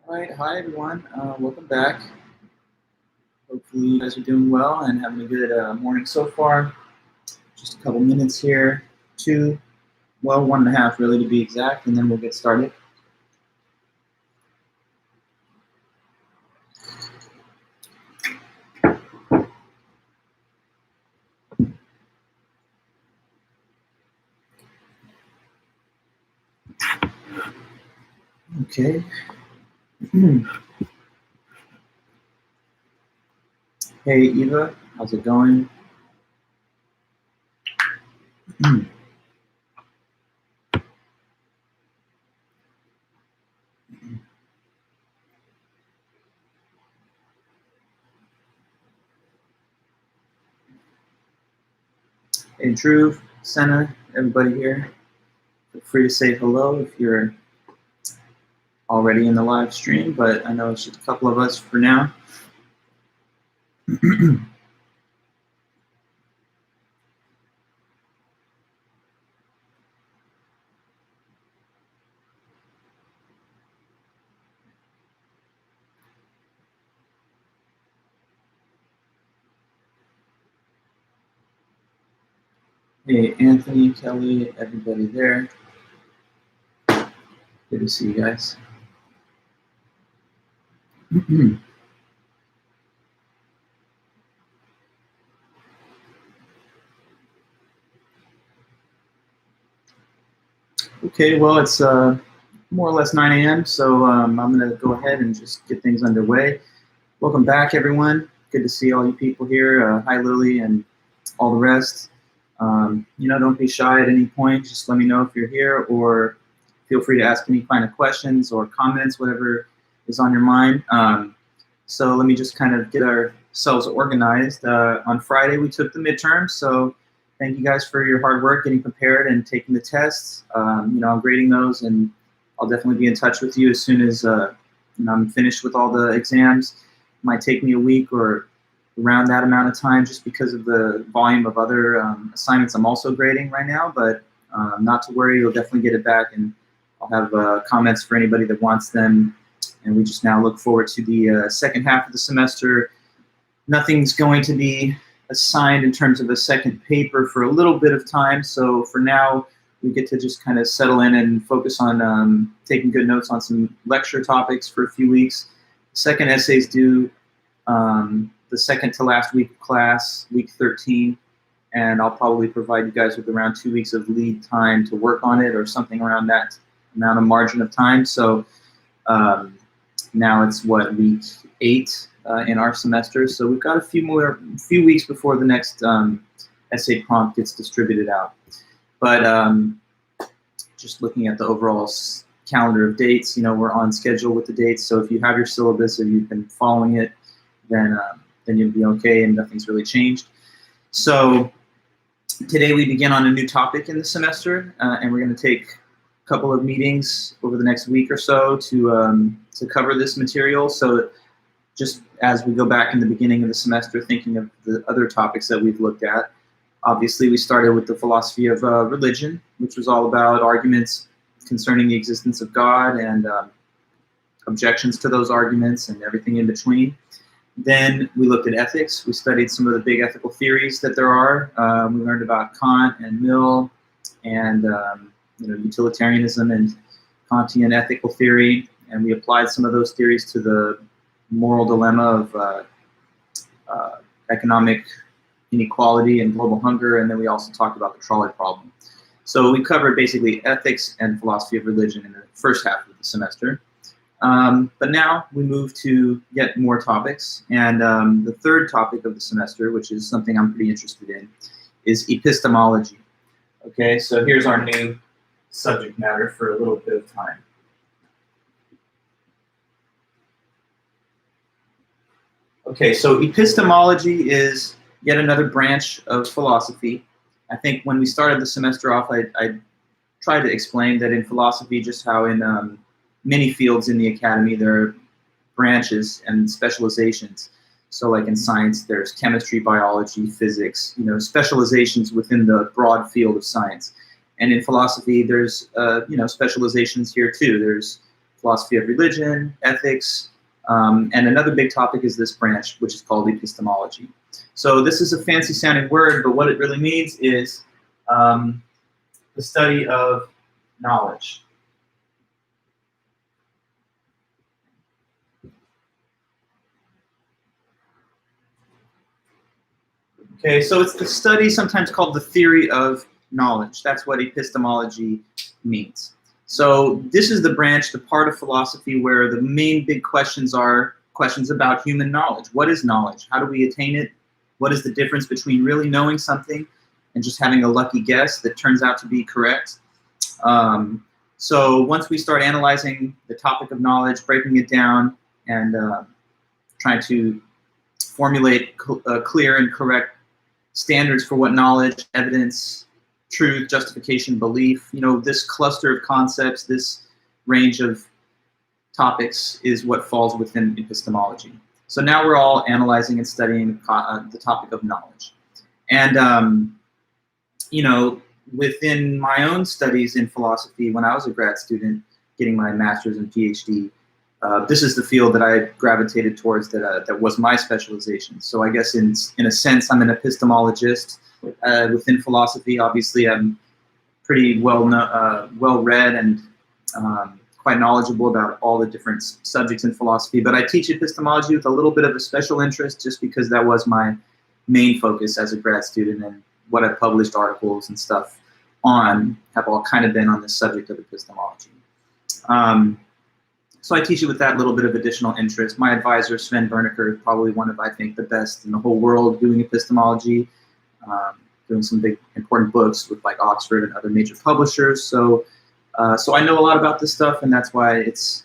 All right, hi everyone. Welcome back. Hopefully you guys are doing well and having a good morning so far. Just a couple minutes here, well, 1.5 really to be exact, and then we'll get started. Okay. Hey Eva, how's it going? Hey Drew, Senna, everybody here. Feel free to say hello if you're already in the live stream, but I know it's just a couple of us for now. Hey Anthony, Kelly, everybody there. Good to see you guys. Okay, well, it's more or less 9 a.m., so I'm going to go ahead and just get things underway. Welcome back, everyone. Good to see all you people here. Hi, Lily, and all the rest. Don't be shy at any point. Just let me know if you're here, or feel free to ask any kind of questions or comments, whatever is on your mind. So let me just kind of get ourselves organized. On Friday, we took the midterms, so thank you guys for your hard work getting prepared and taking the tests. I'm grading those, and I'll definitely be in touch with you as soon as I'm finished with all the exams. It might take me a week or around that amount of time just because of the volume of other assignments I'm also grading right now, but not to worry, you'll definitely get it back, and I'll have comments for anybody that wants them. And we just now look forward to the second half of the semester. Nothing's going to be assigned in terms of a second paper for a little bit of time, so for now we get to just kind of settle in and focus on taking good notes on some lecture topics for a few weeks. Second essays due the second to last week of class, week 13, and I'll probably provide you guys with around 2 weeks of lead time to work on it, or something around that amount of margin of time. So now it's week 8 in our semester, so we've got a few weeks before the next essay prompt gets distributed out. But just looking at the overall calendar of dates, we're on schedule with the dates. So if you have your syllabus or you've been following it, then you'll be okay, and nothing's really changed. So today we begin on a new topic in the semester, and we're going to take a couple of meetings over the next week or so to cover this material. So just as we go back in the beginning of the semester, thinking of the other topics that we've looked at, obviously we started with the philosophy of religion, which was all about arguments concerning the existence of God and objections to those arguments and everything in between. Then we looked at ethics. We studied some of the big ethical theories that there are. We learned about Kant and Mill and utilitarianism and Kantian ethical theory, and we applied some of those theories to the moral dilemma of economic inequality and global hunger, and then we also talked about the trolley problem. So we covered basically ethics and philosophy of religion in the first half of the semester. But now we move to yet more topics, and the third topic of the semester, which is something I'm pretty interested in, is epistemology. Okay, so here's our new subject matter for a little bit of time. Okay, so epistemology is yet another branch of philosophy. I think when we started the semester off, I tried to explain that in philosophy, just how in many fields in the academy, there are branches and specializations. So like in science, there's chemistry, biology, physics, specializations within the broad field of science. And in philosophy, there's specializations here too. There's philosophy of religion, ethics, and another big topic is this branch, which is called epistemology. So this is a fancy sounding word, but what it really means is the study of knowledge. Okay, so it's the study sometimes called the theory of knowledge. That's what epistemology means. So this is the branch, the part of philosophy where the main big questions are questions about human knowledge. What is knowledge? How do we attain it? What is the difference between really knowing something and just having a lucky guess that turns out to be correct? So once we start analyzing the topic of knowledge, breaking it down, and trying to formulate clear and correct standards for what knowledge, evidence, truth, justification, belief, this cluster of concepts, this range of topics is what falls within epistemology. So now we're all analyzing and studying the topic of knowledge. And, within my own studies in philosophy, when I was a grad student getting my master's and PhD, this is the field that I gravitated towards that was my specialization. So I guess in a sense, I'm an epistemologist within philosophy. Obviously, I'm pretty well read and quite knowledgeable about all the different subjects in philosophy. But I teach epistemology with a little bit of a special interest just because that was my main focus as a grad student, and what I've published articles and stuff on have all kind of been on the subject of epistemology. So I teach it with that little bit of additional interest. My advisor, Sven Berneker, is probably one of, I think, the best in the whole world doing epistemology, doing some big, important books with like Oxford and other major publishers. So I know a lot about this stuff, and that's why it's,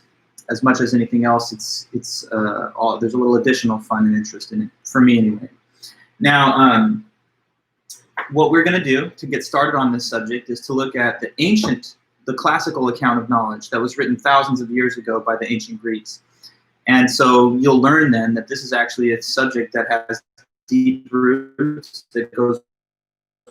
as much as anything else, there's a little additional fun and interest in it, for me anyway. Now, what we're going to do to get started on this subject is to look at the classical account of knowledge that was written thousands of years ago by the ancient Greeks. And so you'll learn then that this is actually a subject that has deep roots, that goes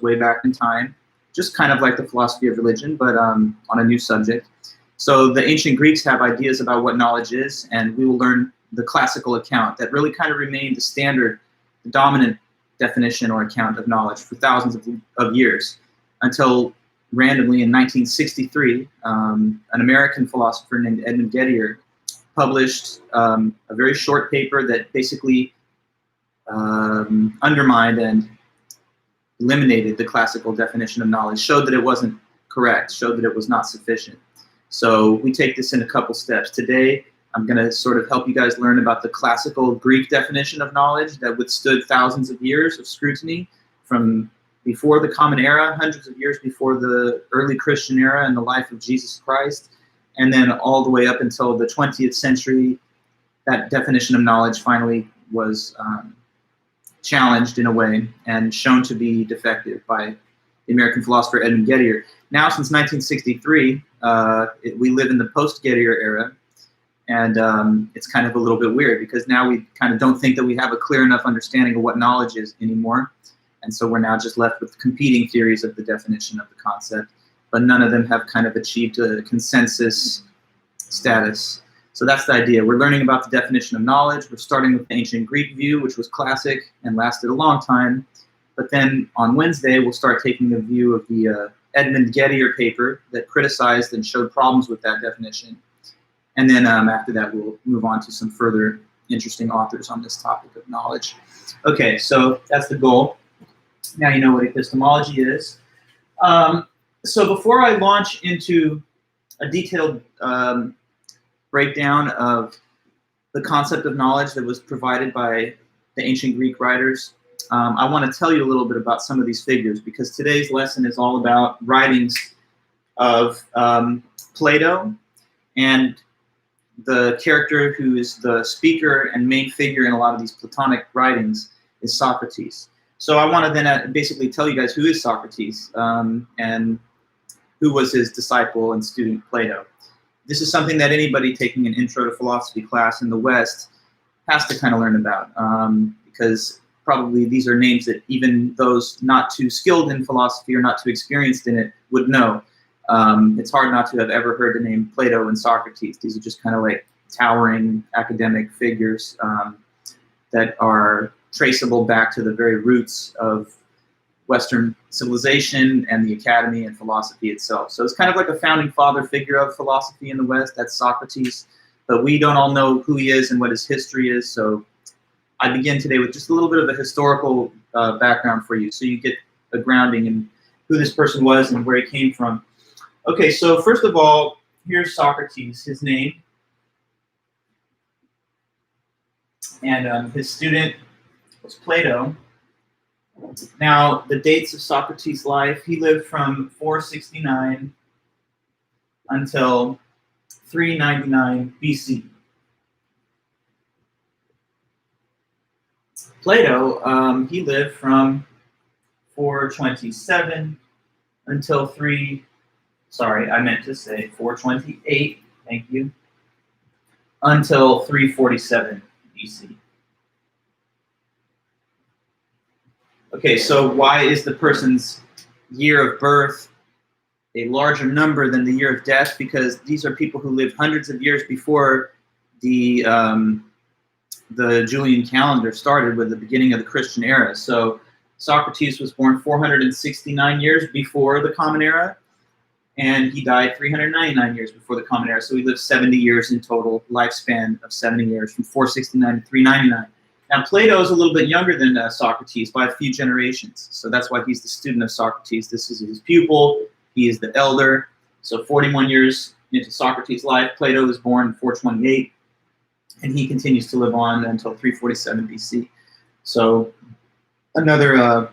way back in time, just kind of like the philosophy of religion, but on a new subject. So the ancient Greeks have ideas about what knowledge is, and we will learn the classical account that really kind of remained the standard, the dominant definition or account of knowledge for thousands of years, until randomly in 1963, an American philosopher named Edmund Gettier published a very short paper that basically undermined and eliminated the classical definition of knowledge, showed that it wasn't correct, showed that it was not sufficient. So we take this in a couple steps. Today, I'm going to sort of help you guys learn about the classical Greek definition of knowledge that withstood thousands of years of scrutiny from before the Common Era, hundreds of years before the early Christian era and the life of Jesus Christ, and then all the way up until the 20th century. That definition of knowledge finally was challenged in a way and shown to be defective by the American philosopher Edmund Gettier. Now, since 1963, we live in the post-Gettier era, and it's kind of a little bit weird because now we kind of don't think that we have a clear enough understanding of what knowledge is anymore. And so we're now just left with competing theories of the definition of the concept, but none of them have kind of achieved a consensus status. So that's the idea. We're learning about the definition of knowledge. We're starting with the ancient Greek view, which was classic and lasted a long time. But then on Wednesday, we'll start taking the view of the Edmund Gettier paper that criticized and showed problems with that definition. And then after that, we'll move on to some further interesting authors on this topic of knowledge. Okay, so that's the goal. Now you know what epistemology is. So before I launch into a detailed breakdown of the concept of knowledge that was provided by the ancient Greek writers, I want to tell you a little bit about some of these figures, because today's lesson is all about writings of Plato, and the character who is the speaker and main figure in a lot of these Platonic writings is Socrates. So I want to then basically tell you guys who is Socrates and who was his disciple and student Plato. This is something that anybody taking an intro to philosophy class in the West has to kind of learn about, because probably these are names that even those not too skilled in philosophy or not too experienced in it would know. It's hard not to have ever heard the name Plato and Socrates. These are just kind of like towering academic figures that are traceable back to the very roots of Western civilization and the academy and philosophy itself. So it's kind of like a founding father figure of philosophy in the West. That's Socrates. But we don't all know who he is and what his history is. So I begin today with just a little bit of a historical background for you, so you get a grounding in who this person was and where he came from. Okay, so first of all, here's Socrates, his name. And his student was Plato. Now, the dates of Socrates' life, he lived from 469 until 399 BC. Plato, he lived from 427 until 428, thank you, until 347 BC. Okay, so why is the person's year of birth a larger number than the year of death? Because these are people who lived hundreds of years before the Julian calendar started with the beginning of the Christian era. So Socrates was born 469 years before the Common Era, and he died 399 years before the Common Era. So he lived 70 years in total, lifespan of 70 years, from 469 to 399. Now, Plato is a little bit younger than Socrates by a few generations. So that's why he's the student of Socrates. This is his pupil. He is the elder. So 41 years into Socrates' life, Plato was born in 428, and he continues to live on until 347 BC. So another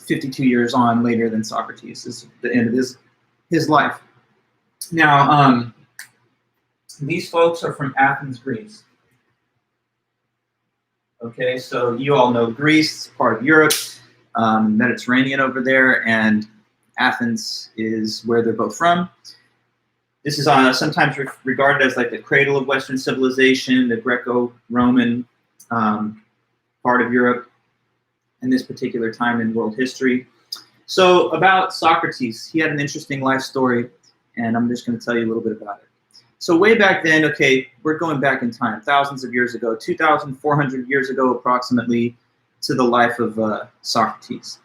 52 years on later than Socrates is the end of his life. Now, these folks are from Athens, Greece. Okay, so you all know Greece, part of Europe, Mediterranean over there, and Athens is where they're both from. This is sometimes regarded as like the cradle of Western civilization, the Greco-Roman part of Europe in this particular time in world history. So about Socrates, he had an interesting life story, and I'm just going to tell you a little bit about it. So way back then, okay, we're going back in time, thousands of years ago, 2,400 years ago approximately, to the life of Socrates.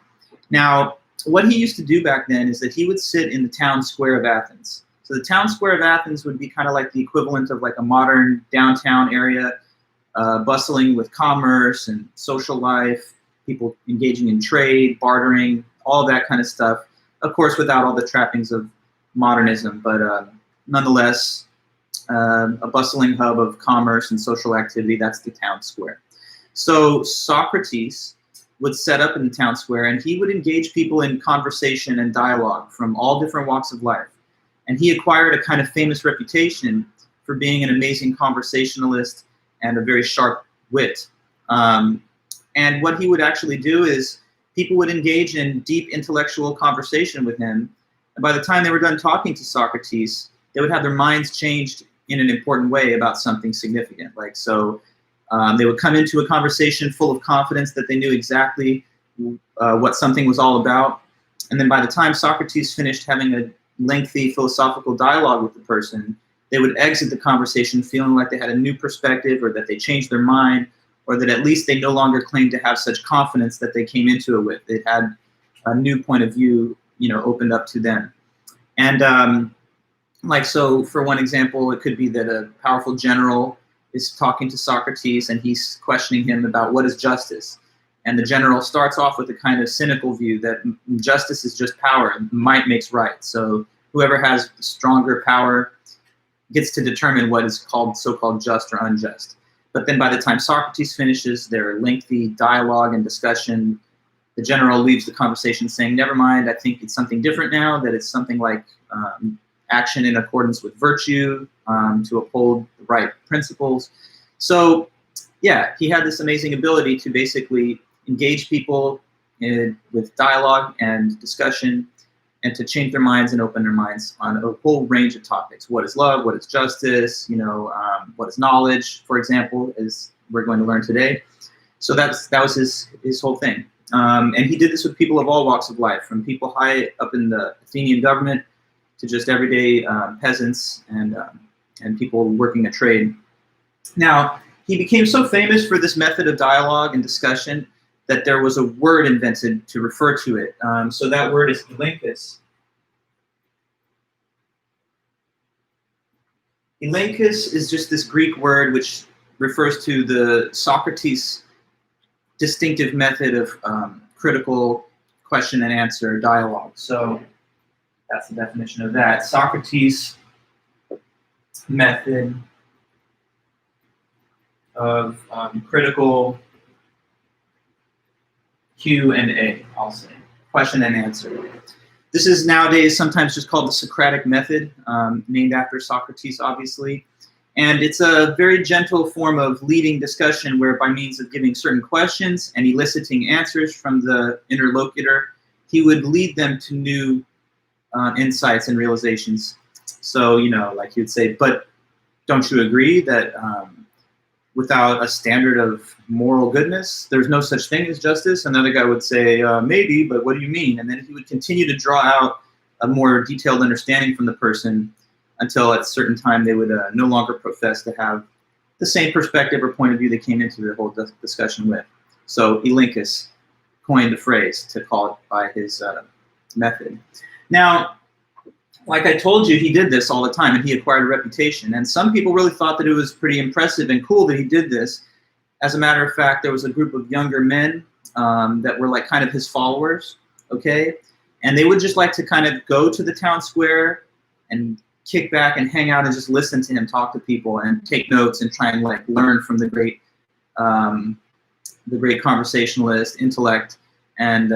Now, what he used to do back then is that he would sit in the town square of Athens. So the town square of Athens would be kind of like the equivalent of like a modern downtown area, bustling with commerce and social life, people engaging in trade, bartering, all that kind of stuff. Of course, without all the trappings of modernism, but nonetheless, a bustling hub of commerce and social activity. That's the town square. So Socrates would set up in the town square, and he would engage people in conversation and dialogue from all different walks of life. And he acquired a kind of famous reputation for being an amazing conversationalist and a very sharp wit. And what he would actually do is people would engage in deep intellectual conversation with him. And by the time they were done talking to Socrates, they would have their minds changed in an important way about something significant. Like, so they would come into a conversation full of confidence that they knew exactly what something was all about. And then by the time Socrates finished having a lengthy philosophical dialogue with the person, they would exit the conversation feeling like they had a new perspective, or that they changed their mind, or that at least they no longer claimed to have such confidence that they came into it with. They had a new point of view, opened up to them. And like, so for one example, it could be that a powerful general is talking to Socrates and he's questioning him about what is justice. And the general starts off with a kind of cynical view that justice is just power, might makes right. So whoever has stronger power gets to determine what is called so-called just or unjust. But then by the time Socrates finishes their lengthy dialogue and discussion, the general leaves the conversation saying, never mind, I think it's something different now, that it's something like action in accordance with virtue, to uphold the right principles. So yeah, he had this amazing ability to basically engage people with dialogue and discussion, and to change their minds and open their minds on a whole range of topics. What is love? What is justice? What is knowledge, for example, as we're going to learn today. So that was his whole thing. And he did this with people of all walks of life, from people high up in the Athenian government to just everyday peasants and people working a trade. Now, he became so famous for this method of dialogue and discussion that there was a word invented to refer to it. So that word is elenchus. Elenchus is just this Greek word which refers to the Socrates' distinctive method of critical question and answer dialogue. So that's the definition of that. Socrates' method of critical Q&A, I'll say, question and answer. This is nowadays sometimes just called the Socratic method, named after Socrates, obviously. And it's a very gentle form of leading discussion where by means of giving certain questions and eliciting answers from the interlocutor, he would lead them to new insights and realizations. So, you know, like he would say, but don't you agree that without a standard of moral goodness, there's no such thing as justice? Another guy would say, maybe, but what do you mean? And then he would continue to draw out a more detailed understanding from the person until at a certain time they would no longer profess to have the same perspective or point of view they came into the whole discussion with. So Elenchus coined the phrase to call it by his method. Now, like I told you, he did this all the time and he acquired a reputation. And some people really thought that it was pretty impressive and cool that he did this. As a matter of fact, there was a group of younger men that were like kind of his followers, okay? And they would just like to kind of go to the town square and kick back and hang out and just listen to him talk to people and take notes and try and like learn from the great conversationalist, intellect, and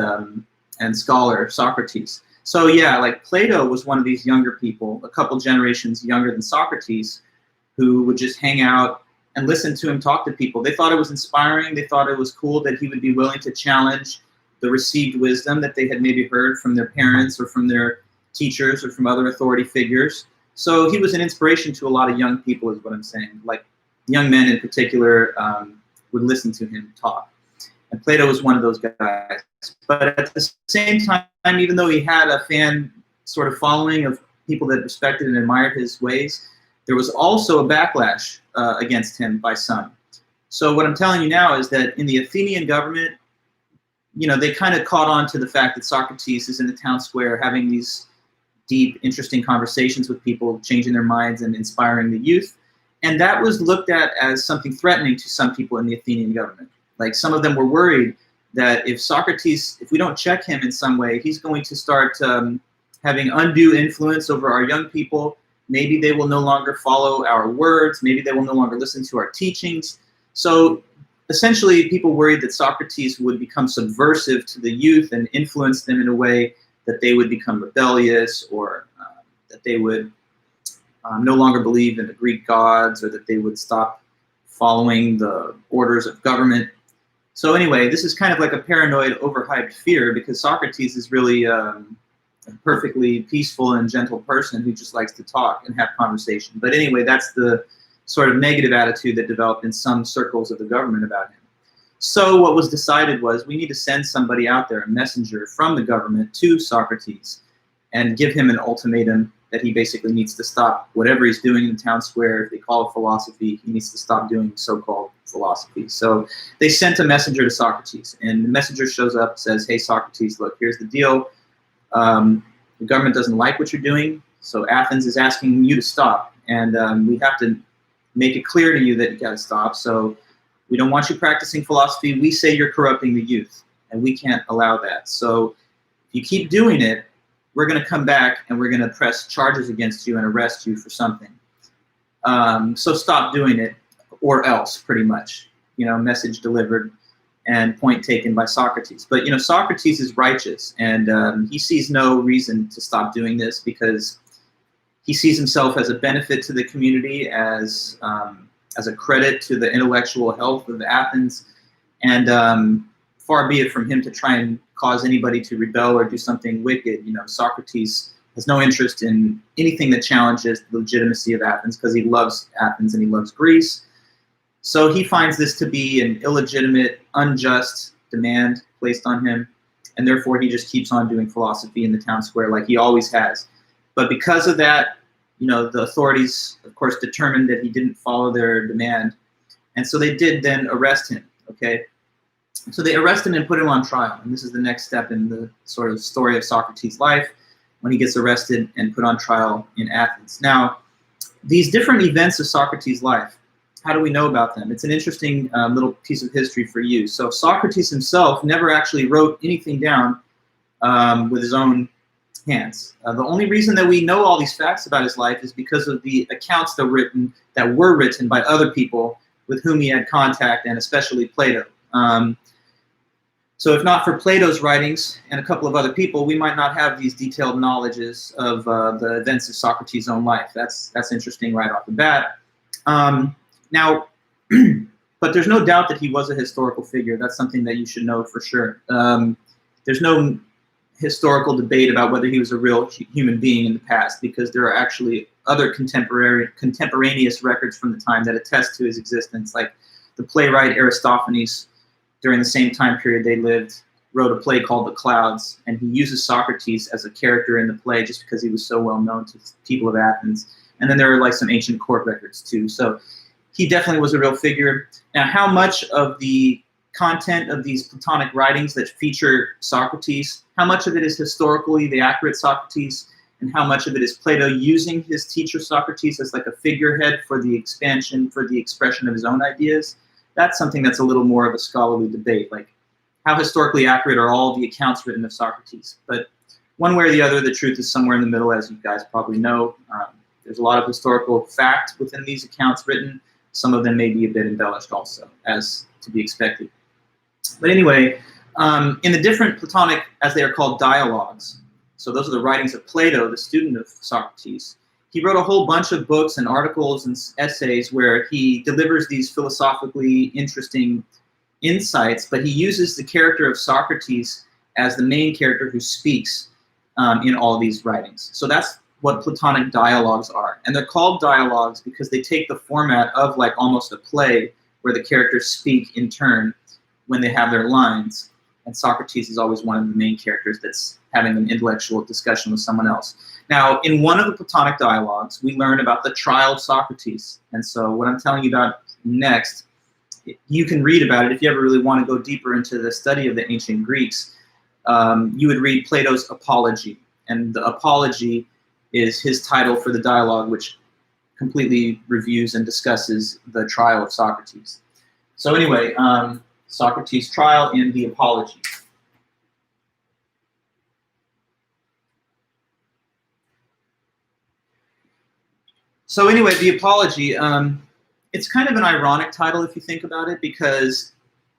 scholar Socrates. So yeah, like Plato was one of these younger people, a couple generations younger than Socrates, who would just hang out and listen to him talk to people. They thought it was inspiring. They thought it was cool that he would be willing to challenge the received wisdom that they had maybe heard from their parents or from their teachers or from other authority figures. So he was an inspiration to a lot of young people, is what I'm saying. Like young men in particular would listen to him talk. And Plato was one of those guys. But at the same time, even though he had a fan sort of following of people that respected and admired his ways, there was also a backlash against him by some. So what I'm telling you now is that in the Athenian government, you know, they kind of caught on to the fact that Socrates is in the town square having these deep, interesting conversations with people, changing their minds and inspiring the youth. And that was looked at as something threatening to some people in the Athenian government. Like some of them were worried that if Socrates, if we don't check him in some way, he's going to start having undue influence over our young people. Maybe they will no longer follow our words. Maybe they will no longer listen to our teachings. So essentially, people worried that Socrates would become subversive to the youth and influence them in a way that they would become rebellious, or that they would no longer believe in the Greek gods, or that they would stop following the orders of government. So anyway, this is kind of like a paranoid, overhyped fear, because Socrates is really a perfectly peaceful and gentle person who just likes to talk and have conversation. But anyway, that's the sort of negative attitude that developed in some circles of the government about him. So what was decided was we need to send somebody out there, a messenger from the government to Socrates, and give him an ultimatum that he basically needs to stop whatever he's doing in the town square. If they call it philosophy, he needs to stop doing so-called philosophy. So they sent a messenger to Socrates, and the messenger shows up, says, hey, Socrates, look, here's the deal. The government doesn't like what you're doing, so Athens is asking you to stop, and we have to make it clear to you that you got to stop. So we don't want you practicing philosophy. We say you're corrupting the youth, and we can't allow that. So if you keep doing it, we're going to come back and we're going to press charges against you and arrest you for something. So stop doing it, or else, pretty much. You know, message delivered and point taken by Socrates. But, you know, Socrates is righteous, and he sees no reason to stop doing this, because he sees himself as a benefit to the community, as a credit to the intellectual health of Athens, and far be it from him to try and cause anybody to rebel or do something wicked. You know, Socrates has no interest in anything that challenges the legitimacy of Athens, because he loves Athens and he loves Greece. So he finds this to be an illegitimate, unjust demand placed on him, and therefore he just keeps on doing philosophy in the town square like he always has. But because of that, the authorities, of course, determined that he didn't follow their demand. And so they did then arrest him, okay? So they arrested him and put him on trial. And this is the next step in the sort of story of Socrates' life, when he gets arrested and put on trial in Athens. Now, these different events of Socrates' life, how do we know about them? It's an interesting little piece of history for you. So Socrates himself never actually wrote anything down with his own hands. The only reason that we know all these facts about his life is because of the accounts that were written by other people with whom he had contact, and especially Plato. So if not for Plato's writings and a couple of other people, we might not have these detailed knowledges of the events of Socrates' own life. That's interesting right off the bat. Now, but there's no doubt that he was a historical figure. That's something that you should know for sure. There's no historical debate about whether he was a real human being in the past, because there are actually other contemporaneous records from the time that attest to his existence, like the playwright Aristophanes, during the same time period they lived, wrote a play called The Clouds, and he uses Socrates as a character in the play just because he was so well known to people of Athens. And then there are like some ancient court records too. So he definitely was a real figure. Now, how much of the content of these Platonic writings that feature Socrates, how much of it is historically the accurate Socrates, and how much of it is Plato using his teacher Socrates as like a figurehead for the expansion, for the expression of his own ideas? That's something that's a little more of a scholarly debate, like how historically accurate are all the accounts written of Socrates? But one way or the other, the truth is somewhere in the middle, as you guys probably know. There's a lot of historical fact within these accounts written. Some of them may be a bit embellished also, as to be expected. But anyway, in the different Platonic, as they are called, dialogues, so those are the writings of Plato, the student of Socrates, he wrote a whole bunch of books and articles and essays where he delivers these philosophically interesting insights, but he uses the character of Socrates as the main character who speaks in all these writings. So that's what Platonic dialogues are. And they're called dialogues because they take the format of like almost a play where the characters speak in turn when they have their lines. And Socrates is always one of the main characters that's having an intellectual discussion with someone else. Now, in one of the Platonic dialogues, we learn about the trial of Socrates. And so what I'm telling you about next, you can read about it if you ever really want to go deeper into the study of the ancient Greeks. You would read Plato's Apology. And the Apology is his title for the dialogue, which completely reviews and discusses the trial of Socrates. So anyway, Socrates' trial in the Apology. So anyway, the Apology, it's kind of an ironic title if you think about it, because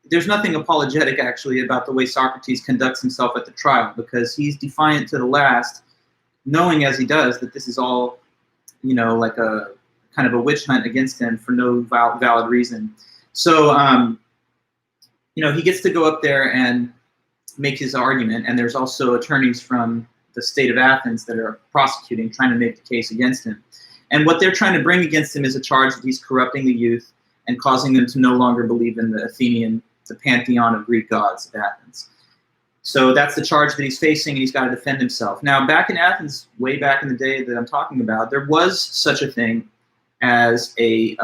there's nothing apologetic actually about the way Socrates conducts himself at the trial, because he's defiant to the last, knowing as he does that this is all, like a kind of a witch hunt against him for no valid reason. So, he gets to go up there and make his argument, and there's also attorneys from the state of Athens that are prosecuting, trying to make the case against him. And what they're trying to bring against him is a charge that he's corrupting the youth and causing them to no longer believe in the pantheon of Greek gods of Athens. So that's the charge that he's facing, and he's got to defend himself. Now, back in Athens, way back in the day that I'm talking about, there was such a thing as a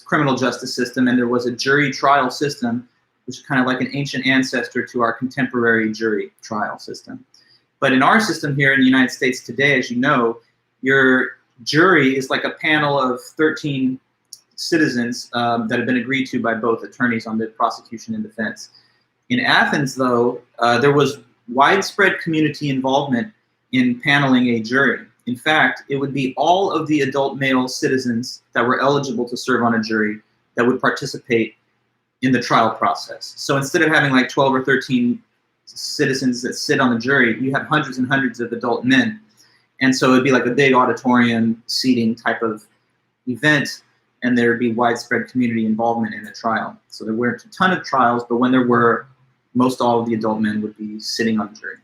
criminal justice system, and there was a jury trial system, which is kind of like an ancient ancestor to our contemporary jury trial system. But in our system here in the United States today, as you know, your jury is like a panel of 13 citizens that have been agreed to by both attorneys on the prosecution and defense. In Athens, though, there was widespread community involvement in paneling a jury. In fact, it would be all of the adult male citizens that were eligible to serve on a jury that would participate in the trial process. So instead of having like 12 or 13 citizens that sit on the jury, you have hundreds and hundreds of adult men. And so it'd be like a big auditorium seating type of event, and there would be widespread community involvement in the trial. So there weren't a ton of trials, but when there were, most all of the adult men would be sitting on the jury.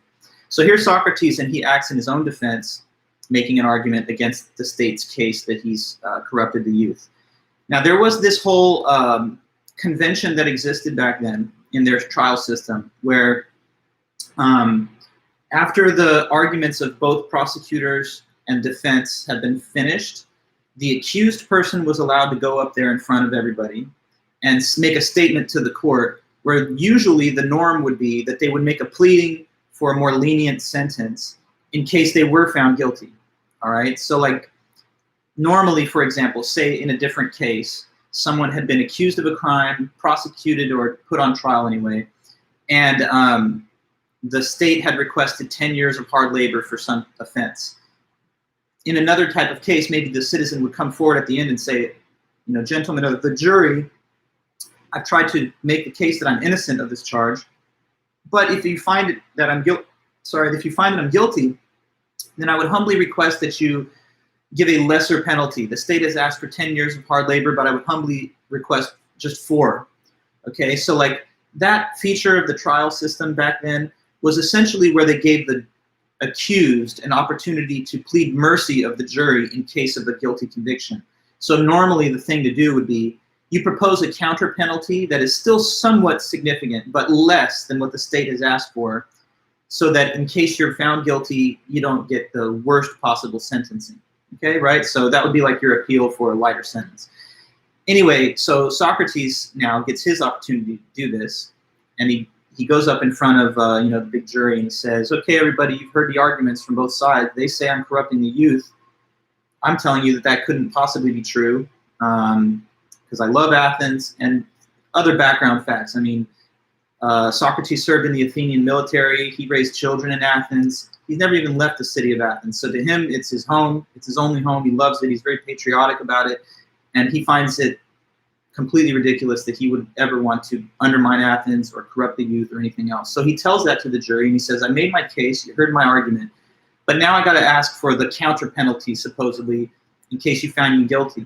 So here's Socrates, and he acts in his own defense, making an argument against the state's case that he's corrupted the youth. Now, there was this whole convention that existed back then in their trial system where after the arguments of both prosecutors and defense had been finished, the accused person was allowed to go up there in front of everybody and make a statement to the court, where usually the norm would be that they would make a pleading for a more lenient sentence in case they were found guilty. All right, so like normally, for example, say in a different case, someone had been accused of a crime, prosecuted, or put on trial anyway, and the state had requested 10 years of hard labor for some offense. In another type of case, maybe the citizen would come forward at the end and say, gentlemen of the jury, I've tried to make the case that I'm innocent of this charge, but if you find that I'm guilty, then I would humbly request that you give a lesser penalty. The state has asked for 10 years of hard labor, but I would humbly request just 4. Okay, so like that feature of the trial system back then was essentially where they gave the accused an opportunity to plead mercy of the jury in case of a guilty conviction. So normally the thing to do would be you propose a counter penalty that is still somewhat significant, but less than what the state has asked for, so that in case you're found guilty, you don't get the worst possible sentencing. Okay, right? So that would be like your appeal for a lighter sentence. Anyway, so Socrates now gets his opportunity to do this, and he goes up in front of the big jury and he says, okay, everybody, you've heard the arguments from both sides. They say I'm corrupting the youth. I'm telling you that couldn't possibly be true, because I love Athens, and other background facts. I mean, Socrates served in the Athenian military. He raised children in Athens. He's never even left the city of Athens. So to him, it's his home. It's his only home. He loves it. He's very patriotic about it. And he finds it completely ridiculous that he would ever want to undermine Athens or corrupt the youth or anything else. So he tells that to the jury, and he says, I made my case. You heard my argument. But now I got to ask for the counter penalty, supposedly, in case you found me guilty.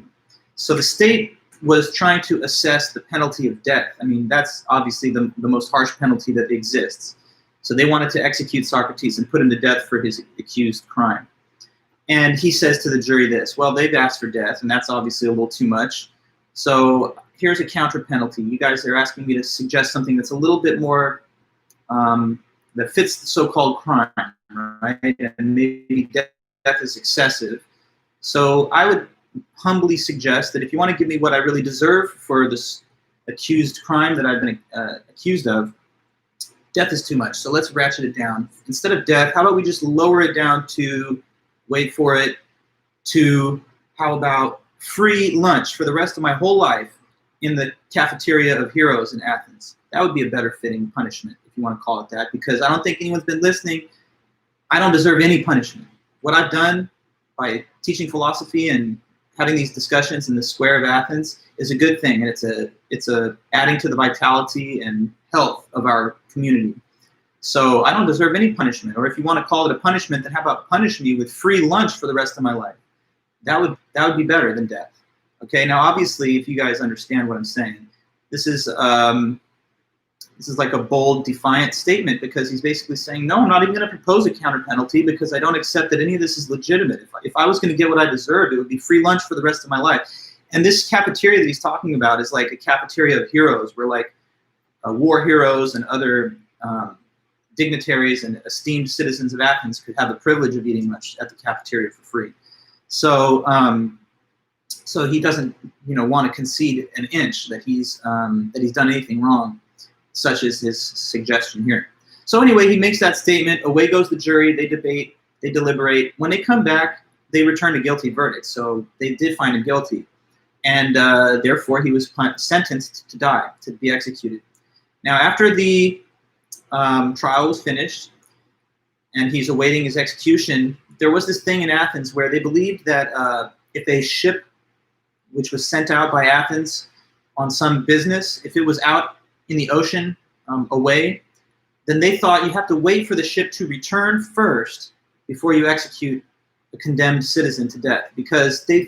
So the state was trying to assess the penalty of death. I mean, that's obviously the most harsh penalty that exists. So they wanted to execute Socrates and put him to death for his accused crime. And he says to the jury this, well, they've asked for death, and that's obviously a little too much. So here's a counter penalty. You guys are asking me to suggest something that's a little bit more, that fits the so-called crime, right? And maybe death is excessive. So I would humbly suggest that if you want to give me what I really deserve for this accused crime that I've been accused of, death is too much. So let's ratchet it down. Instead of death, how about we just lower it down to, wait for it, to how about free lunch for the rest of my whole life in the cafeteria of heroes in Athens? That would be a better fitting punishment, if you want to call it that, because I don't think anyone's been listening. I don't deserve any punishment. What I've done by teaching philosophy and having these discussions in the square of Athens is a good thing, and it's a adding to the vitality and health of our community. So I don't deserve any punishment. Or if you want to call it a punishment, then how about punish me with free lunch for the rest of my life? That would be better than death. Okay. Now, obviously, if you guys understand what I'm saying, this is like a bold, defiant statement, because he's basically saying, no, I'm not even going to propose a counter penalty because I don't accept that any of this is legitimate. If I was going to get what I deserved, it would be free lunch for the rest of my life. And this cafeteria that he's talking about is like a cafeteria of heroes, where like war heroes and other dignitaries and esteemed citizens of Athens could have the privilege of eating lunch at the cafeteria for free. So, so he doesn't, want to concede an inch that he's done anything wrong, such as his suggestion here. So anyway, he makes that statement. Away goes the jury. They debate. They deliberate. When they come back, they return a guilty verdict. So they did find him guilty, and therefore he was sentenced to die, to be executed. Now, after the trial was finished and he's awaiting his execution, there was this thing in Athens where they believed that if a ship which was sent out by Athens on some business, if it was out in the ocean away, then they thought you have to wait for the ship to return first before you execute a condemned citizen to death, because they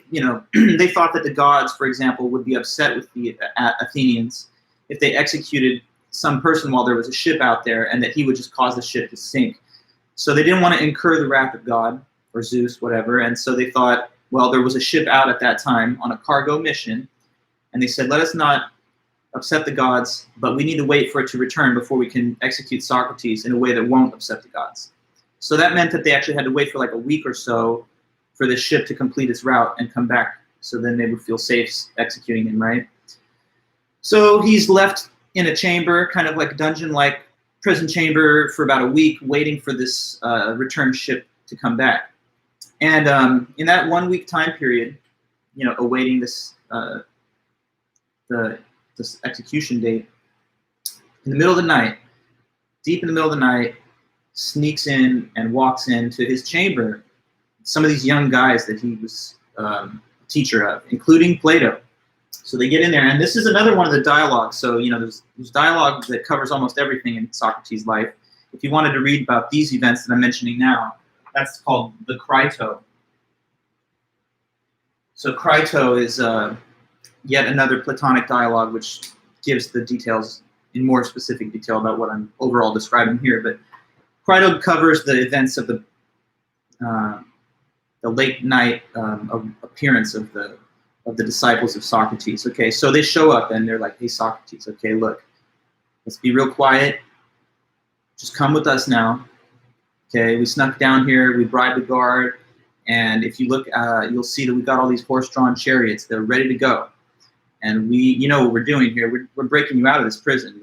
thought that the gods, for example, would be upset with the Athenians if they executed some person while there was a ship out there, and that he would just cause the ship to sink. So they didn't want to incur the wrath of God or Zeus, whatever. And so they thought, well, there was a ship out at that time on a cargo mission, and they said, let us not upset the gods, but we need to wait for it to return before we can execute Socrates in a way that won't upset the gods. So that meant that they actually had to wait for like a week or so for the ship to complete its route and come back. So then they would feel safe executing him, right? So he's left in a chamber, kind of like a dungeon-like prison chamber, for about a week, waiting for this return ship to come back. And in that 1 week time period, awaiting this this execution date, in the middle of the night, deep in the middle of the night, sneaks in and walks into his chamber some of these young guys that he was a teacher of, including Plato. So they get in there, and this is another one of the dialogues. So, there's dialogue that covers almost everything in Socrates' life. If you wanted to read about these events that I'm mentioning now, that's called the Crito. So Crito is yet another Platonic dialogue, which gives the details in more specific detail about what I'm overall describing here. But Crito covers the events of the late night appearance of the disciples of Socrates. Okay, so they show up and they're like, "Hey, Socrates, okay, look, let's be real quiet. Just come with us now. Okay, we snuck down here, we bribed the guard, and if you look, you'll see that we got all these horse-drawn chariots. They're ready to go. And you know what we're doing here. We're breaking you out of this prison.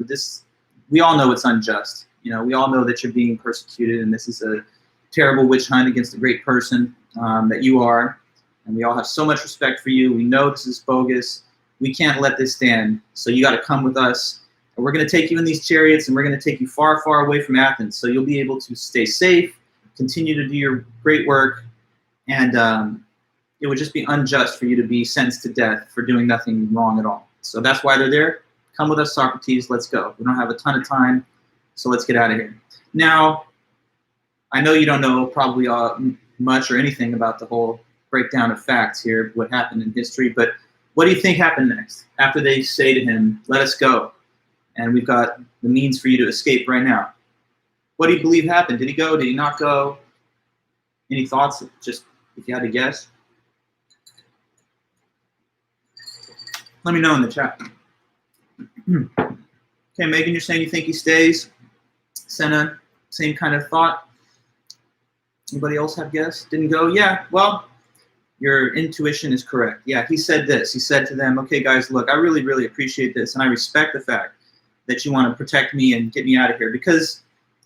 We all know it's unjust. We all know that you're being persecuted, and this is a terrible witch hunt against a great person that you are. And we all have so much respect for you. We know this is bogus. We can't let this stand. So you got to come with us. And we're going to take you in these chariots, and we're going to take you far, far away from Athens. So you'll be able to stay safe, continue to do your great work, and it would just be unjust for you to be sentenced to death for doing nothing wrong at all. So that's why they're there. Come with us, Socrates. Let's go. We don't have a ton of time, so let's get out of here. Now, I know you don't know probably much or anything about the whole breakdown of facts here, what happened in history, but what do you think happened next? After they say to him, "Let us go, and we've got the means for you to escape right now." What do you believe happened? Did he go? Did he not go? Any thoughts, just if you had to guess? Let me know in the chat. Okay, Megan, you're saying you think he stays. Senna, same kind of thought. Anybody else have guess? Didn't go? Yeah, well, your intuition is correct. Yeah, he said this. He said to them, "Okay, guys, look, I really, really appreciate this, and I respect the fact that you want to protect me and get me out of here, because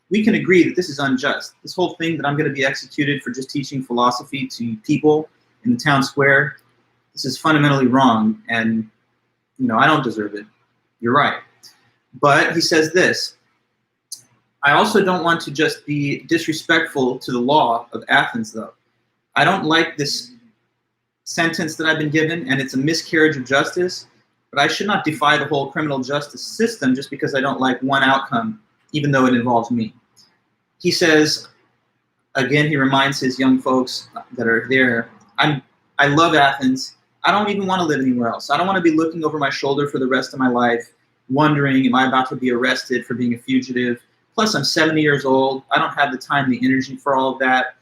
we can agree that this is unjust. This whole thing that I'm going to be executed for just teaching philosophy to people in the town square, this is fundamentally wrong, and I don't deserve it. You're right." But he says this, "I also don't want to just be disrespectful to the law of Athens, though. I don't like this sentence that I've been given, and it's a miscarriage of justice, but I should not defy the whole criminal justice system just because I don't like one outcome, even though it involves me." He says, again, he reminds his young folks that are there, I love Athens. I don't even want to live anywhere else. I don't want to be looking over my shoulder for the rest of my life, wondering, am I about to be arrested for being a fugitive? Plus, I'm 70 years old. I don't have the time, the energy for all of that.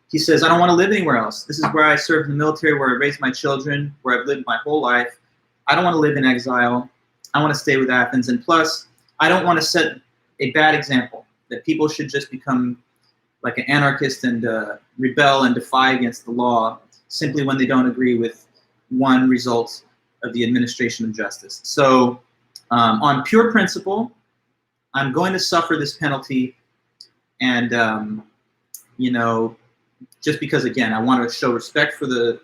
He says, I don't want to live anywhere else. This is where I served in the military, where I raised my children, where I've lived my whole life. I don't want to live in exile. I want to stay with Athens. And plus, I don't want to set a bad example, that people should just become like an anarchist and rebel and defy against the law simply when they don't agree with one result of the administration of justice. So on pure principle, I'm going to suffer this penalty, and just because, again, I want to show respect for the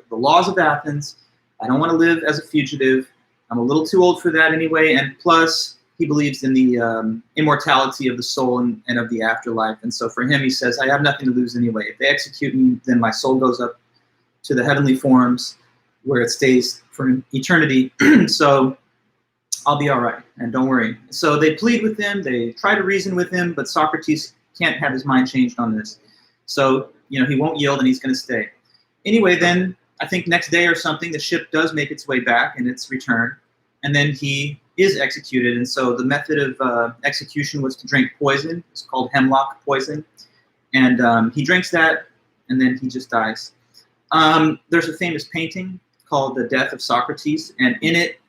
laws of Athens. I don't want to live as a fugitive. I'm a little too old for that anyway, and plus, he believes in the immortality of the soul and of the afterlife. And so for him, he says, I have nothing to lose anyway. If they execute me, then my soul goes up to the heavenly forms where it stays for eternity. So I'll be all right, and don't worry. So they plead with him. They try to reason with him, but Socrates can't have his mind changed on this. So, he won't yield, and he's going to stay. Anyway, then I think next day or something, the ship does make its way back in its return, and then he is executed. And so the method of execution was to drink poison. It's called hemlock poison. And he drinks that, and then he just dies. There's a famous painting called The Death of Socrates, and in it,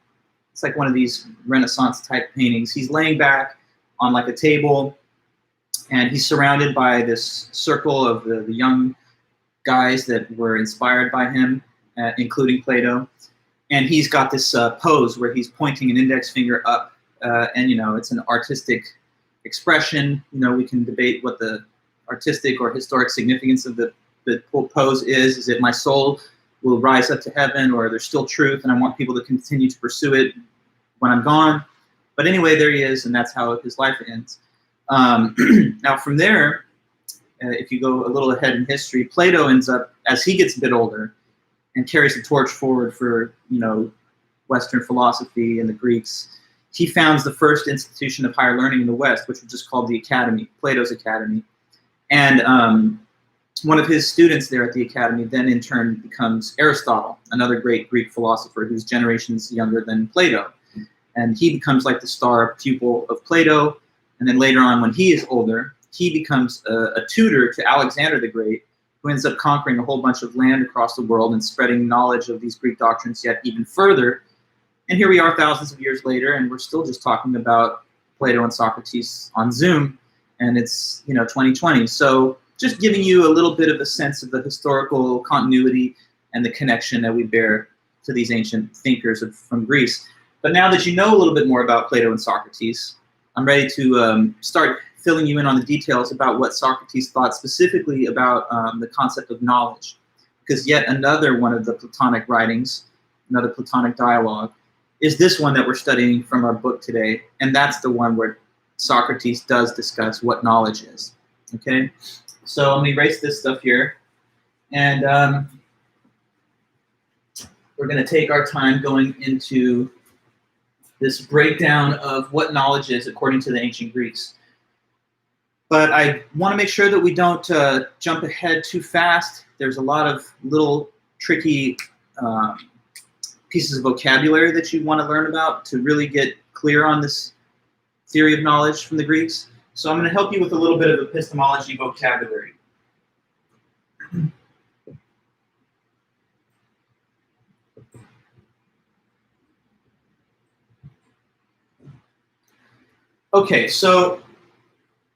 it's like one of these Renaissance-type paintings. He's laying back on like a table, and he's surrounded by this circle of the young guys that were inspired by him, including Plato. And he's got this pose where he's pointing an index finger up, and it's an artistic expression. We can debate what the artistic or historic significance of the pose is. Is it my soul will rise up to heaven, or there's still truth, and I want people to continue to pursue it when I'm gone? But anyway, there he is, and that's how his life ends. Now from there, if you go a little ahead in history, Plato ends up, as he gets a bit older, and carries the torch forward for Western philosophy and the Greeks. He founds the first institution of higher learning in the West, which was just called the Academy, Plato's Academy. And one of his students there at the Academy then in turn becomes Aristotle, another great Greek philosopher who's generations younger than Plato. And he becomes like the star pupil of Plato. And then later on, when he is older, he becomes a tutor to Alexander the Great, who ends up conquering a whole bunch of land across the world and spreading knowledge of these Greek doctrines yet even further. And here we are thousands of years later, and we're still just talking about Plato and Socrates on Zoom, and it's 2020. So just giving you a little bit of a sense of the historical continuity and the connection that we bear to these ancient thinkers from Greece. But now that you know a little bit more about Plato and Socrates, I'm ready to start filling you in on the details about what Socrates thought specifically about the concept of knowledge. Because yet another one of the Platonic writings, another Platonic dialogue, is this one that we're studying from our book today. And that's the one where Socrates does discuss what knowledge is. Okay? So I'm going to erase this stuff here. And we're going to take our time going into this breakdown of what knowledge is according to the ancient Greeks. But I want to make sure that we don't jump ahead too fast. There's a lot of little tricky pieces of vocabulary that you want to learn about to really get clear on this theory of knowledge from the Greeks. So I'm going to help you with a little bit of epistemology vocabulary. Okay, so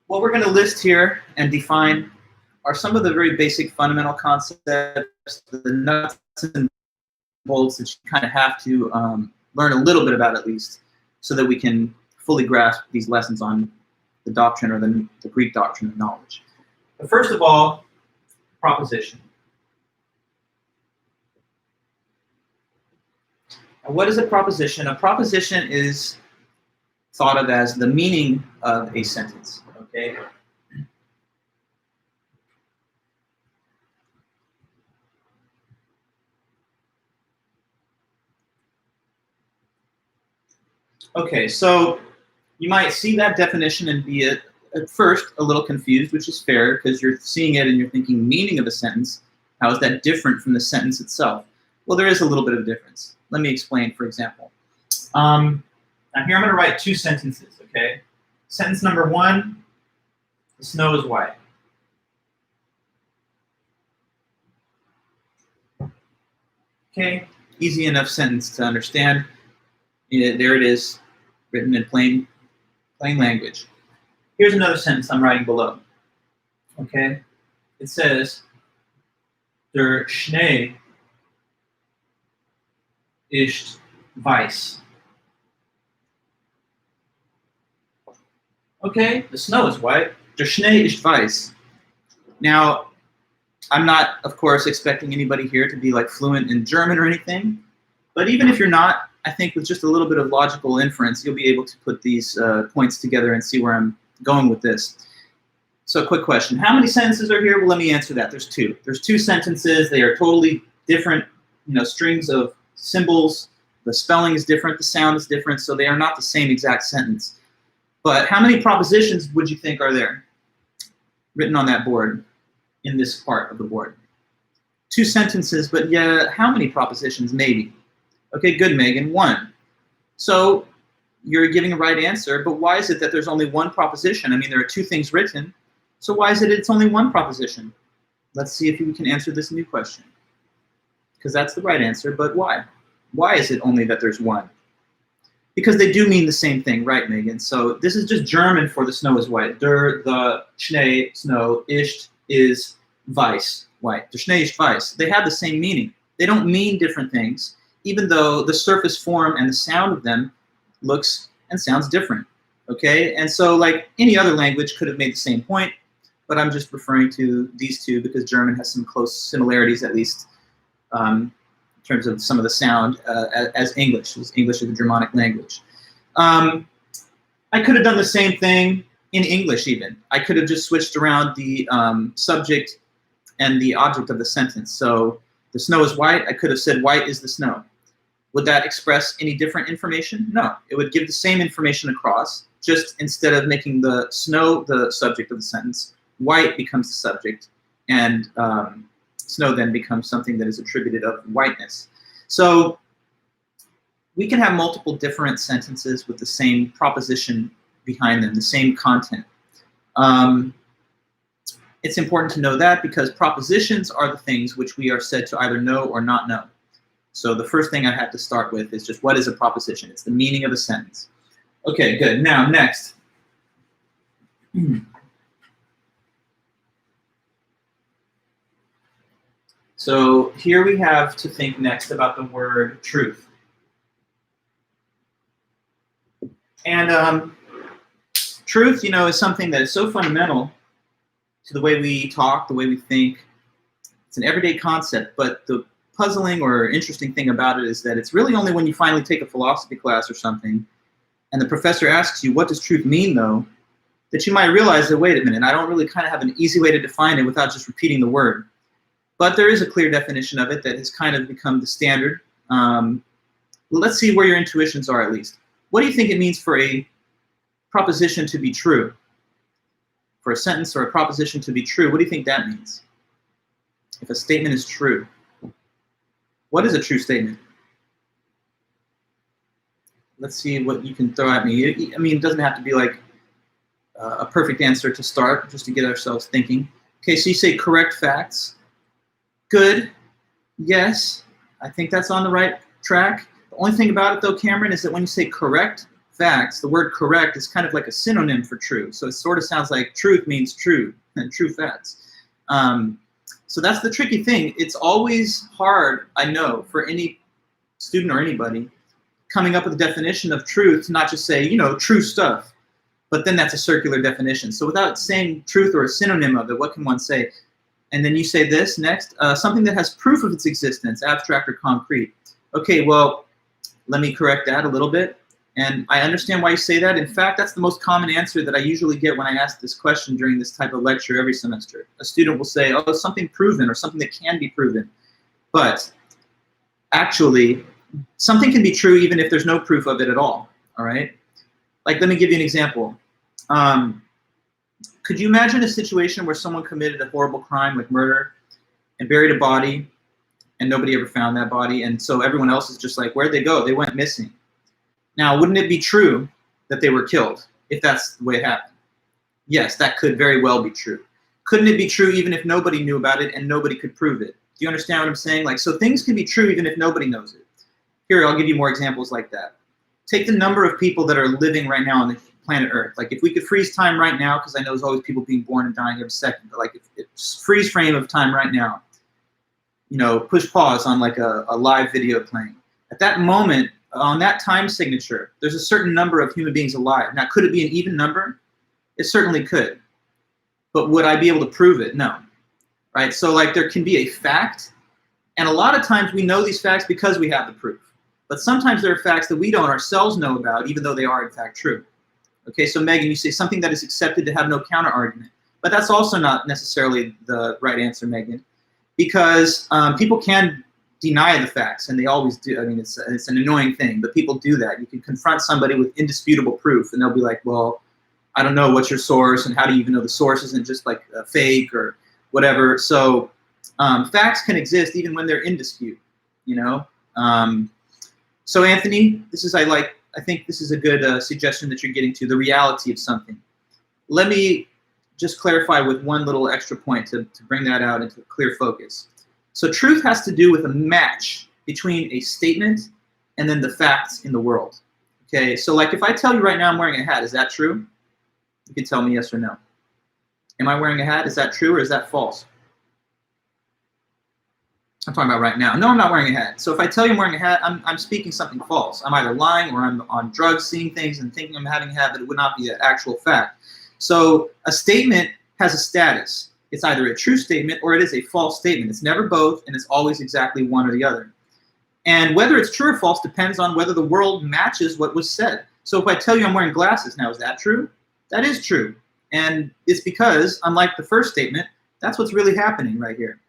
what we're going to list here and define are some of the very basic fundamental concepts, the nuts and bolts that you kind of have to learn a little bit about at least, so that we can fully grasp these lessons on the doctrine or the Greek doctrine of knowledge. But first of all, proposition. Now, what is a proposition? A proposition is thought of as the meaning of a sentence. Okay. Okay, so you might see that definition and be at first a little confused, which is fair because you're seeing it and you're thinking meaning of a sentence. How is that different from the sentence itself? Well, there is a little bit of difference. Let me explain, for example. Now here I'm going to write two sentences, okay? Sentence number one, the snow is white. Okay, easy enough sentence to understand. There it is, written in plain language. Here's another sentence I'm writing below. Okay, it says, Der Schnee ist weiß. Okay, the snow is white. Der Schnee ist weiß. Now, I'm not, of course, expecting anybody here to be like fluent in German or anything, but even if you're not, I think with just a little bit of logical inference, you'll be able to put these points together and see where I'm going with this. So quick question, how many sentences are here? Well, let me answer that. There's two. There's two sentences. They are totally different, strings of symbols. The spelling is different. The sound is different. So they are not the same exact sentence. But how many propositions would you think are there written on that board, in this part of the board? Two sentences, but yeah, how many propositions? Maybe. Okay, good, Megan, one. So you're giving a right answer, but why is it that there's only one proposition? I mean, there are two things written, so why is it it's only one proposition? Let's see if we can answer this new question. Because that's the right answer, but why? Why is it only that there's one? Because they do mean the same thing, right, Megan? So this is just German for the snow is white. Der, the Schnee, snow, ist is weiß. white. Der Schnee ist weiß. They have the same meaning. They don't mean different things, even though the surface form and the sound of them looks and sounds different. Okay, and so like any other language could have made the same point, but I'm just referring to these two because German has some close similarities, at least in terms of some of the sound as English. English is a Germanic language. I could have done the same thing in English even. I could have just switched around the subject and the object of the sentence. So the snow is white. I could have said white is the snow. Would that express any different information? No. It would give the same information across, just instead of making the snow the subject of the sentence, white becomes the subject, and snow then becomes something that is attributed of whiteness. So we can have multiple different sentences with the same proposition behind them, the same content. It's important to know that because propositions are the things which we are said to either know or not know. So the first thing I have to start with is just what is a proposition? It's the meaning of a sentence. Okay, good. Now, next. So here we have to think next about the word truth. And truth, you know, is something that is so fundamental to the way we talk, the way we think. It's an everyday concept, but the puzzling or interesting thing about it is that it's really only when you finally take a philosophy class or something and the professor asks you, what does truth mean, though, that you might realize that, wait a minute, I don't really kind of have an easy way to define it without just repeating the word. But there is a clear definition of it that has kind of become the standard. Let's see where your intuitions are at least. What do you think it means for a proposition to be true? For a sentence or a proposition to be true, what do you think that means? If a statement is true. What is a true statement? Let's see what you can throw at me. I mean, it doesn't have to be like a perfect answer to start, just to get ourselves thinking. Okay, so you say correct facts. Good. Yes, I think that's on the right track. The only thing about it, though, Cameron, is that when you say correct facts, the word correct is kind of like a synonym for true. So it sort of sounds like truth means true and true facts. So that's the tricky thing. It's always hard, I know, for any student or anybody coming up with a definition of truth to not just say, you know, true stuff, but then that's a circular definition. So without saying truth or a synonym of it, what can one say? And then you say this next, something that has proof of its existence, abstract or concrete. Okay, well, let me correct that a little bit. And I understand why you say that. In fact, that's the most common answer that I usually get when I ask this question during this type of lecture every semester. A student will say, oh, something proven or something that can be proven. But actually, something can be true even if there's no proof of it at all right? Like, let me give you an example. Could you imagine a situation where someone committed a horrible crime like murder and buried a body and nobody ever found that body, and so everyone else is just like, where'd they go? They went missing. Now, wouldn't it be true that they were killed if that's the way it happened? Yes, that could very well be true. Couldn't it be true even if nobody knew about it and nobody could prove it? Do you understand what I'm saying? Like, so things can be true even if nobody knows it. Here, I'll give you more examples like that. Take the number of people that are living right now on the planet Earth. Like, if we could freeze time right now, because I know there's always people being born and dying every second, but like, if freeze frame of time right now, you know, push pause on like a live video playing. At that moment, on that time signature, there's a certain number of human beings alive. Now, could it be an even number? It certainly could. But would I be able to prove it? No. Right? So like, there can be a fact, and a lot of times we know these facts because we have the proof. But sometimes there are facts that we don't ourselves know about, even though they are in fact true. Okay, so Megan, you say something that is accepted to have no counter argument. But that's also not necessarily the right answer, Megan, because people can deny the facts, and they always do. I mean, it's an annoying thing, but people do that. You can confront somebody with indisputable proof, and they'll be like, well, I don't know, what's your source, and how do you even know the source isn't just like a fake or whatever. So facts can exist even when they're in dispute, you know? So Anthony, I think this is a good suggestion that you're getting to, the reality of something. Let me just clarify with one little extra point to bring that out into clear focus. So truth has to do with a match between a statement and then the facts in the world. Okay, so like if I tell you right now I'm wearing a hat, is that true? You can tell me yes or no. Am I wearing a hat? Is that true or is that false? I'm talking about right now. No, I'm not wearing a hat. So if I tell you I'm wearing a hat, I'm speaking something false. I'm either lying or I'm on drugs, seeing things and thinking I'm having a hat, but it would not be an actual fact. So a statement has a status. It's either a true statement or it is a false statement. It's never both, and it's always exactly one or the other. And whether it's true or false depends on whether the world matches what was said. So if I tell you I'm wearing glasses, now is that true? That is true. And it's because, unlike the first statement, that's what's really happening right here.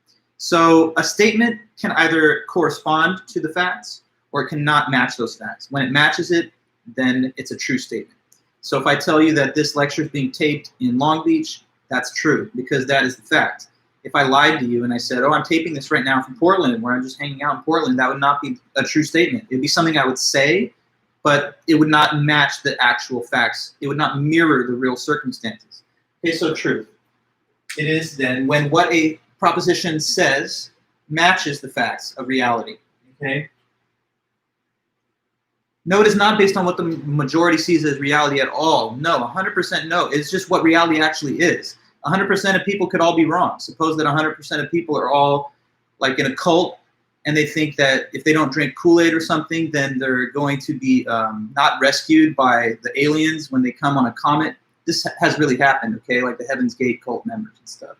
So a statement can either correspond to the facts or it cannot match those facts. When it matches it, then it's a true statement. So if I tell you that this lecture is being taped in Long Beach, that's true because that is the fact. If I lied to you and I said, oh, I'm taping this right now from Portland, where I'm just hanging out in Portland, that would not be a true statement. It would be something I would say, but it would not match the actual facts. It would not mirror the real circumstances. Okay, so truth. It is then when what a proposition says matches the facts of reality. Okay? No, it is not based on what the majority sees as reality at all. No, 100% no. It's just what reality actually is. 100% of people could all be wrong. Suppose that 100% of people are all like in a cult and they think that if they don't drink Kool-Aid or something, then they're going to be not rescued by the aliens when they come on a comet. This has really happened, okay? Like the Heaven's Gate cult members and stuff.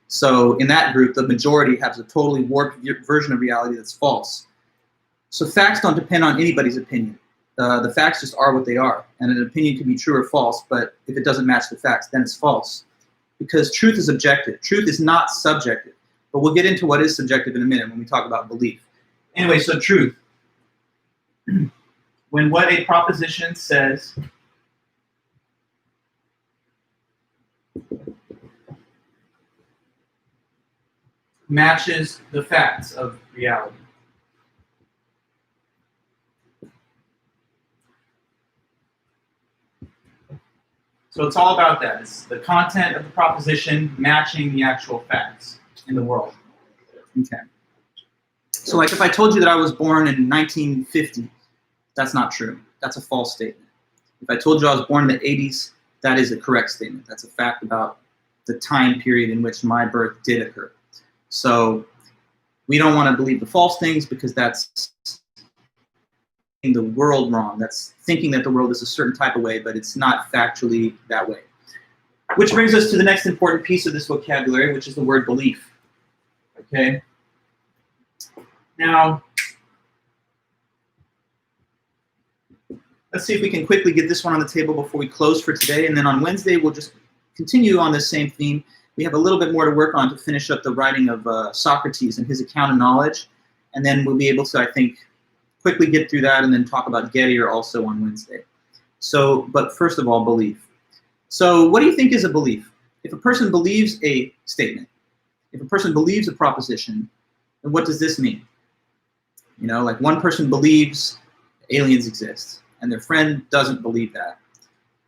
So in that group, the majority has a totally warped version of reality that's false. So facts don't depend on anybody's opinion. The facts just are what they are. And an opinion can be true or false, but if it doesn't match the facts, then it's false. Because truth is objective. Truth is not subjective. But we'll get into what is subjective in a minute when we talk about belief. Anyway, so truth. When what a proposition says matches the facts of reality. So it's all about that. It's the content of the proposition matching the actual facts in the world. Okay. So like if I told you that I was born in 1950, that's not true. That's a false statement. If I told you I was born in the 80s, that is a correct statement. That's a fact about the time period in which my birth did occur. So we don't want to believe the false things because that's the world wrong. That's thinking that the world is a certain type of way, but it's not factually that way. Which brings us to the next important piece of this vocabulary, which is the word belief. Okay? Now, let's see if we can quickly get this one on the table before we close for today, and then on Wednesday we'll just continue on this same theme. We have a little bit more to work on to finish up the writing of Socrates and his account of knowledge, and then we'll be able to, I think, quickly get through that and then talk about Gettier also on Wednesday. So, but first of all, belief. So what do you think is a belief? If a person believes a statement, if a person believes a proposition, then what does this mean? You know, like one person believes aliens exist and their friend doesn't believe that.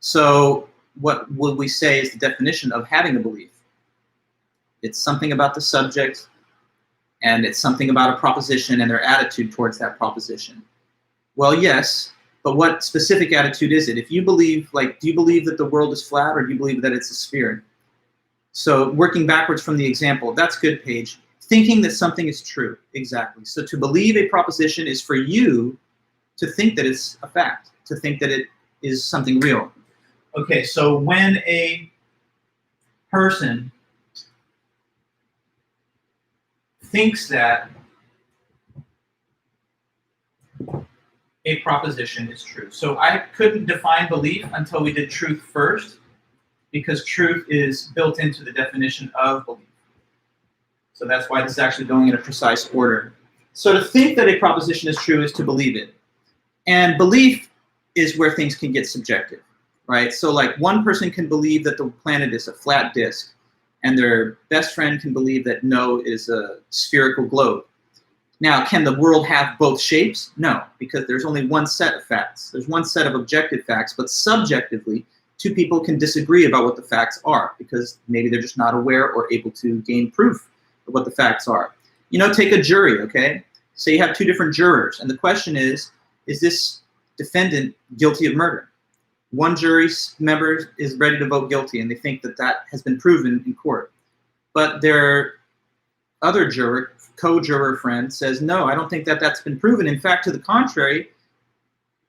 So what would we say is the definition of having a belief? It's something about the subject, and it's something about a proposition and their attitude towards that proposition. Well, yes, but what specific attitude is it? If you believe, like, do you believe that the world is flat or do you believe that it's a sphere? So working backwards from the example, that's good, Paige. Thinking that something is true, exactly. So to believe a proposition is for you to think that it's a fact, to think that it is something real. Okay, so when a person thinks that a proposition is true. So I couldn't define belief until we did truth first, because truth is built into the definition of belief. So that's why this is actually going in a precise order. So to think that a proposition is true is to believe it. And belief is where things can get subjective, right? So like one person can believe that the planet is a flat disk, and their best friend can believe that no is a spherical globe. Now, can the world have both shapes? No, because there's only one set of facts. There's one set of objective facts, but subjectively, two people can disagree about what the facts are because maybe they're just not aware or able to gain proof of what the facts are. You know, take a jury, okay? Say you have two different jurors, and the question is this defendant guilty of murder? One jury member is ready to vote guilty, and they think that that has been proven in court. But their other juror, co-juror friend says, no, I don't think that that's been proven. In fact, to the contrary,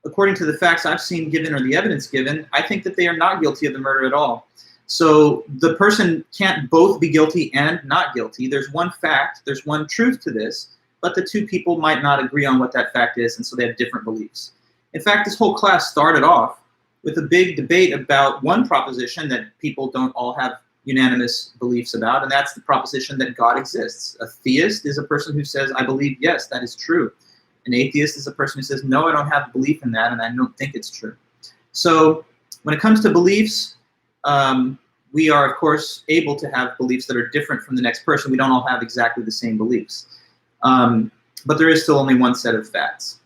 according to the facts I've seen given or the evidence given, I think that they are not guilty of the murder at all. So the person can't both be guilty and not guilty. There's one fact, there's one truth to this, but the two people might not agree on what that fact is, and so they have different beliefs. In fact, this whole class started off with a big debate about one proposition that people don't all have unanimous beliefs about, and that's the proposition that God exists. A theist is a person who says, I believe, yes, that is true. An atheist is a person who says, no, I don't have belief in that, and I don't think it's true. So when it comes to beliefs, we are, of course, able to have beliefs that are different from the next person. We don't all have exactly the same beliefs. But there is still only one set of facts.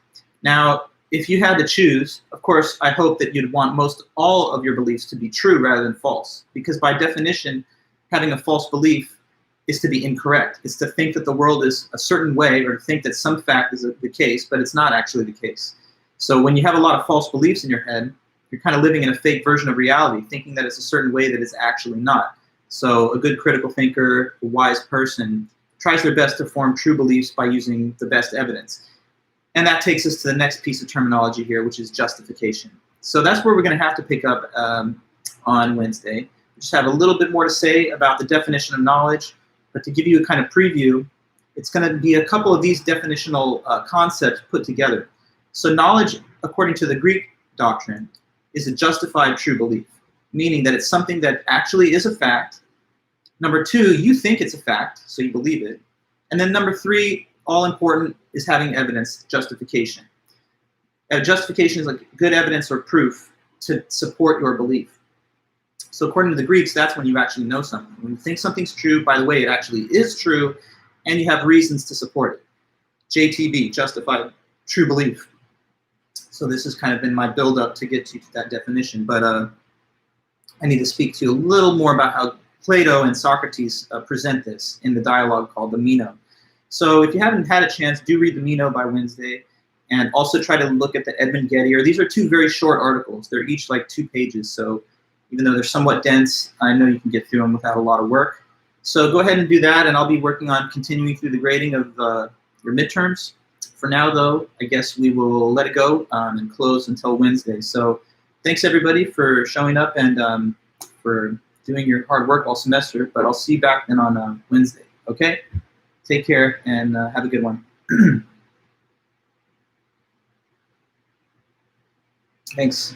Now, if you had to choose, of course, I hope that you'd want most all of your beliefs to be true rather than false, because by definition, having a false belief is to be incorrect. It's to think that the world is a certain way, or to think that some fact is the case, but it's not actually the case. So when you have a lot of false beliefs in your head, you're kind of living in a fake version of reality, thinking that it's a certain way that it's actually not. So a good critical thinker, a wise person, tries their best to form true beliefs by using the best evidence. And that takes us to the next piece of terminology here, which is justification. So that's where we're going to have to pick up on Wednesday. We just have a little bit more to say about the definition of knowledge, but to give you a kind of preview, it's going to be a couple of these definitional concepts put together. So knowledge, according to the Greek doctrine, is a justified true belief, meaning that it's something that actually is a fact. Number two, you think it's a fact, so you believe it. And then number three, all important, is having evidence, justification. Justification is like good evidence or proof to support your belief. So according to the Greeks, that's when you actually know something. When you think something's true, by the way, it actually is true, and you have reasons to support it. JTB, justified true belief. So this has kind of been my build-up to get to that definition, but I need to speak to you a little more about how Plato and Socrates present this in the dialogue called the Meno. So if you haven't had a chance, do read the Meno by Wednesday, and also try to look at the Edmund Gettier. These are two very short articles. They're each like 2 pages, so even though they're somewhat dense, I know you can get through them without a lot of work. So go ahead and do that, and I'll be working on continuing through the grading of your midterms. For now, though, I guess we will let it go and close until Wednesday. So thanks, everybody, for showing up and for doing your hard work all semester, but I'll see you back then on Wednesday, okay? Take care and have a good one. Thanks.